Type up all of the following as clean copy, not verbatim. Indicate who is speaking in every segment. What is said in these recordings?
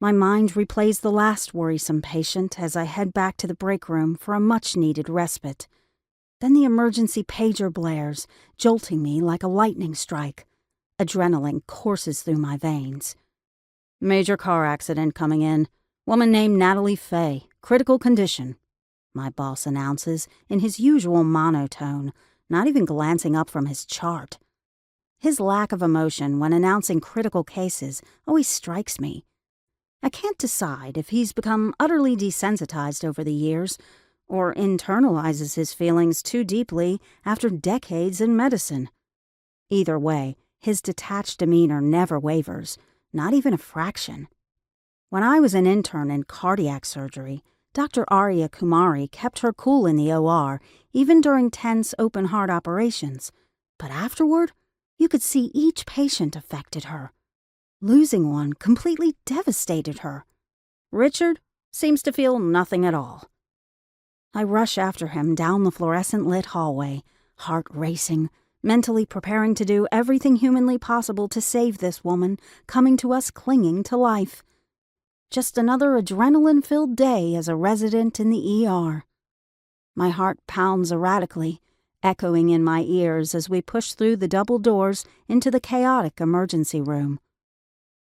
Speaker 1: My mind replays the last worrisome patient as I head back to the break room for a much-needed respite. Then the emergency pager blares, jolting me like a lightning strike. Adrenaline courses through my veins. "Major car accident coming in. Woman named Natalie Fay. Critical condition," my boss announces in his usual monotone, not even glancing up from his chart. His lack of emotion when announcing critical cases always strikes me. I can't decide if he's become utterly desensitized over the years or internalizes his feelings too deeply after decades in medicine. Either way, his detached demeanor never wavers, not even a fraction. When I was an intern in cardiac surgery, Dr. Arya Kumari kept her cool in the OR, even during tense open-heart operations. But afterward, you could see each patient affected her. Losing one completely devastated her. Richard seems to feel nothing at all. I rush after him down the fluorescent-lit hallway, heart racing, mentally preparing to do everything humanly possible to save this woman coming to us clinging to life. Just another adrenaline-filled day as a resident in the ER. My heart pounds erratically, echoing in my ears as we push through the double doors into the chaotic emergency room.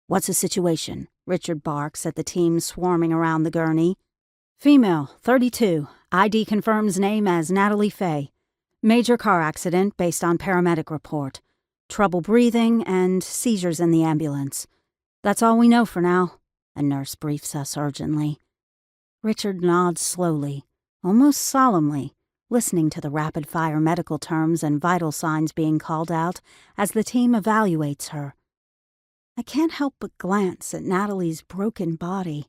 Speaker 1: "What's the situation?" Richard barks at the team swarming around the gurney. "Female, 32. ID confirms name as Natalie Fay. Major car accident based on paramedic report. Trouble breathing and seizures in the ambulance. That's all we know for now," a nurse briefs us urgently. Richard nods slowly, almost solemnly, listening to the rapid-fire medical terms and vital signs being called out as the team evaluates her. I can't help but glance at Natalie's broken body.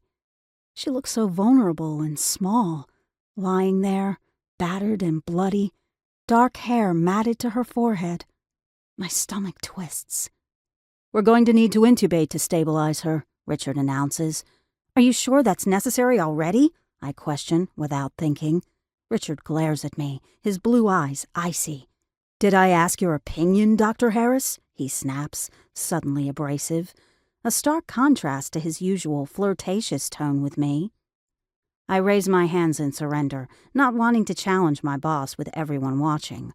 Speaker 1: She looks so vulnerable and small, lying there, battered and bloody, dark hair matted to her forehead. My stomach twists. "We're going to need to intubate to stabilize her," Richard announces. "Are you sure that's necessary already?" I question, without thinking. Richard glares at me, his blue eyes icy. "Did I ask your opinion, Dr. Harris?" he snaps, suddenly abrasive, a stark contrast to his usual flirtatious tone with me. I raise my hands in surrender, not wanting to challenge my boss with everyone watching.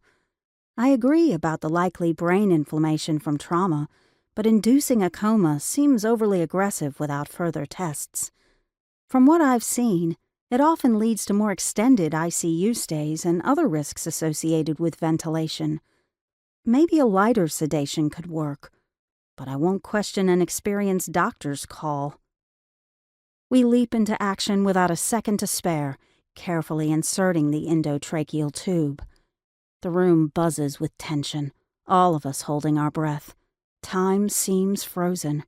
Speaker 1: I agree about the likely brain inflammation from trauma, but inducing a coma seems overly aggressive without further tests. From what I've seen, it often leads to more extended ICU stays and other risks associated with ventilation. Maybe a lighter sedation could work, but I won't question an experienced doctor's call. We leap into action without a second to spare, carefully inserting the endotracheal tube. The room buzzes with tension, all of us holding our breath. Time seems frozen.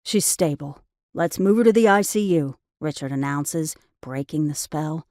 Speaker 1: "She's stable. Let's move her to the ICU," Richard announces, breaking the spell.